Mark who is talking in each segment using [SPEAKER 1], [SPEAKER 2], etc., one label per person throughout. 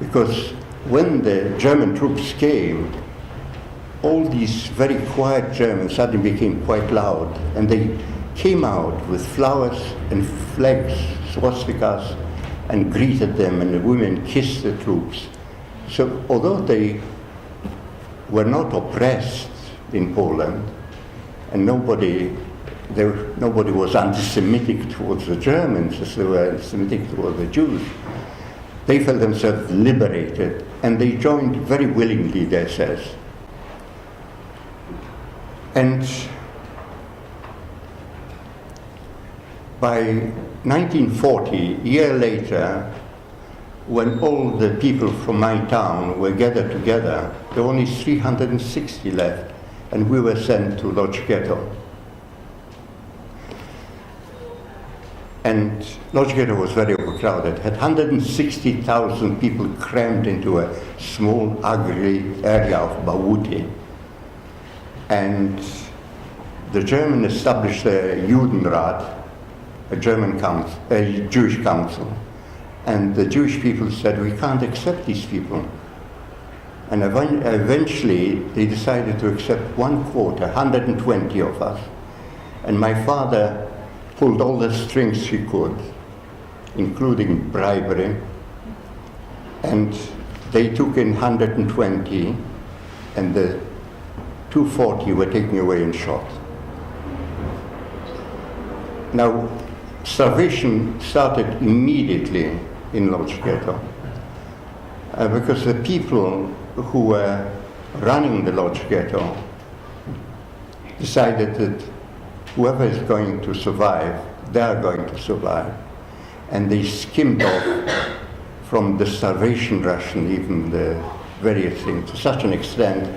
[SPEAKER 1] because when the German troops came, all these very quiet Germans suddenly became quite loud, and they came out with flowers and flags, swastikas, and greeted them, and the women kissed the troops. So although they were not oppressed in Poland, and nobody was anti-Semitic towards the Germans as they were anti-Semitic towards the Jews, they felt themselves liberated, and they joined very willingly the SS. And by 1940, a year later, when all the people from my town were gathered together, there were only 360 left, and we were sent to Lodz Ghetto. And Lodz Ghetto was very overcrowded, had 160,000 people crammed into a small, ugly area of Bałuty. And the German established a Judenrat, a Jewish council. And the Jewish people said, we can't accept these people. And eventually they decided to accept 1/4, 120 of us. And my father pulled all the strings he could, including bribery. And they took in 120, and the 240 were taken away and shot. Now, starvation started immediately in Lodz Ghetto because the people who were running the Lodz Ghetto decided that whoever is going to survive, they are going to survive. And they skimmed off from the starvation ration, even the various things, to such an extent,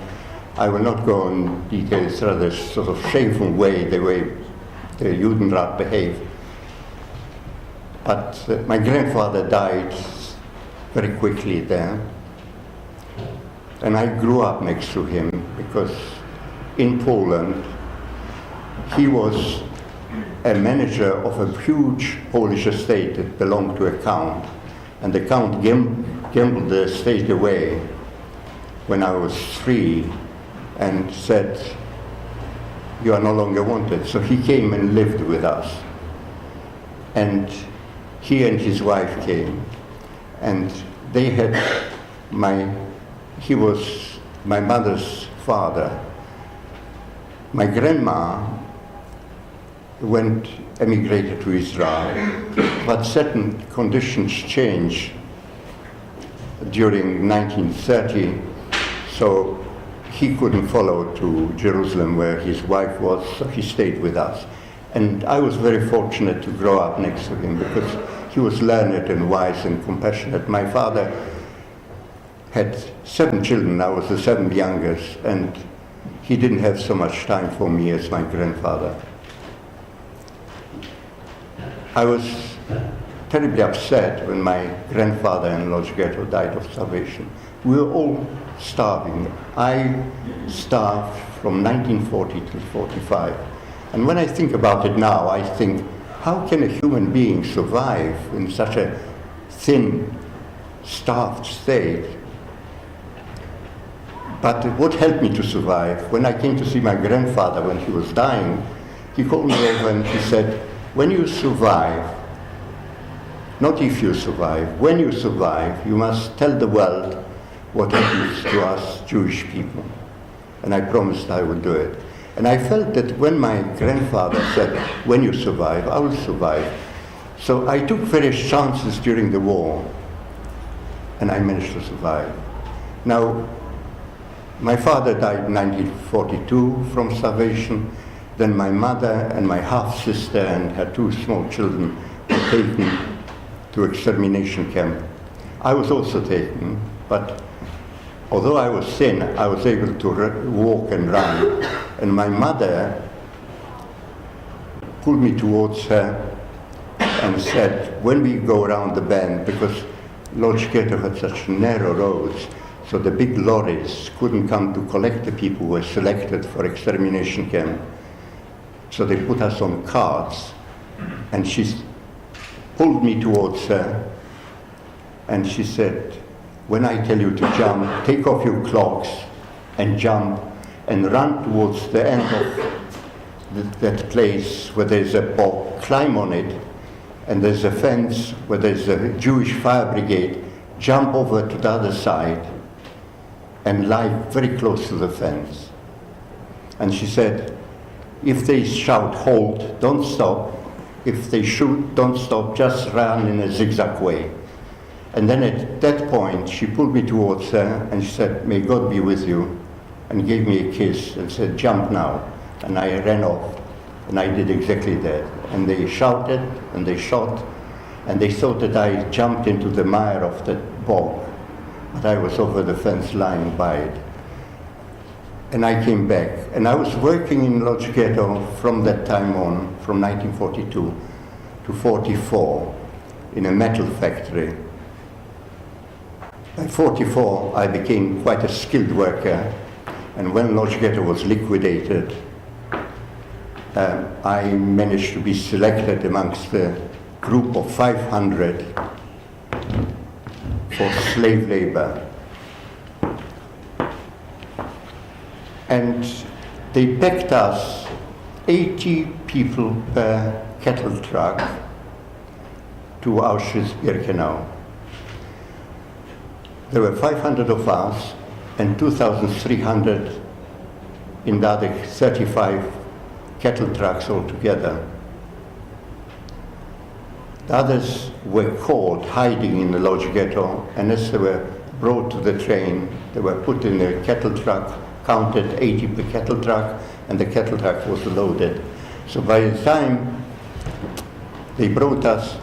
[SPEAKER 1] I will not go in detail, it's rather sort of shameful way the Judenrat behaved. But my grandfather died very quickly there, and I grew up next to him because in Poland he was a manager of a huge Polish estate that belonged to a count, and the count gambled the estate away when I was 3 and said, you are no longer wanted. So he came and lived with us. And he and his wife came, and they had he was my mother's father. My grandma emigrated to Israel, but certain conditions changed during 1930, so he couldn't follow to Jerusalem where his wife was, so he stayed with us. And I was very fortunate to grow up next to him because he was learned and wise and compassionate. My father had 7 children, I was the 7th youngest, and he didn't have so much time for me as my grandfather. I was terribly upset when my grandfather in Lodz Ghetto died of starvation. We were all starving. I starved from 1940 to 45. And when I think about it now, I think, how can a human being survive in such a thin, starved state? But what helped me to survive, when I came to see my grandfather when he was dying, he called me over and he said, when you survive, not if you survive, when you survive, you must tell the world what happens to us Jewish people. And I promised I would do it. And I felt that when my grandfather said, when you survive, I will survive. So I took various chances during the war, and I managed to survive. Now, my father died in 1942 from starvation. Then my mother and my half-sister and her 2 small children were taken to extermination camp. I was also taken, but although I was thin, I was able to walk and run. And my mother pulled me towards her and said, when we go around the bend, because Lodz Ghetto had such narrow roads, so the big lorries couldn't come to collect the people who were selected for extermination camp. So they put us on carts, and she pulled me towards her, and she said, when I tell you to jump, take off your clogs and jump and run towards the end of that place where there's a bog, climb on it, and there's a fence where there's a Jewish fire brigade, jump over to the other side and lie very close to the fence. And she said, if they shout, halt, don't stop. If they shoot, don't stop, just run in a zigzag way. And then at that point, she pulled me towards her and she said, may God be with you, and gave me a kiss and said, jump now. And I ran off, and I did exactly that. And they shouted, and they shot, and they thought that I jumped into the mire of that bog, but I was over the fence lying by it. And I came back, and I was working in Lodge Ghetto from that time on, from 1942 to 44, in a metal factory. By 44, I became quite a skilled worker, and when Lodge Ghetto was liquidated, I managed to be selected amongst a group of 500 for slave labor. And they packed us 80 people per cattle truck to Auschwitz-Birkenau. There were 500 of us and 2,300 in the other 35 cattle trucks altogether. The others were caught hiding in the Lodge Ghetto, and as they were brought to the train, they were put in a cattle truck, counted 80 per cattle truck, and the cattle truck was loaded. So by the time they brought us,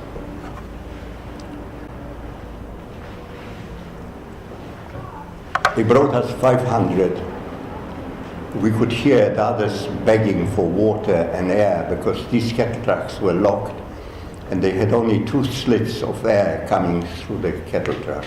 [SPEAKER 1] they brought us 500. We could hear the others begging for water and air because these cattle trucks were locked and they had only 2 slits of air coming through the cattle truck.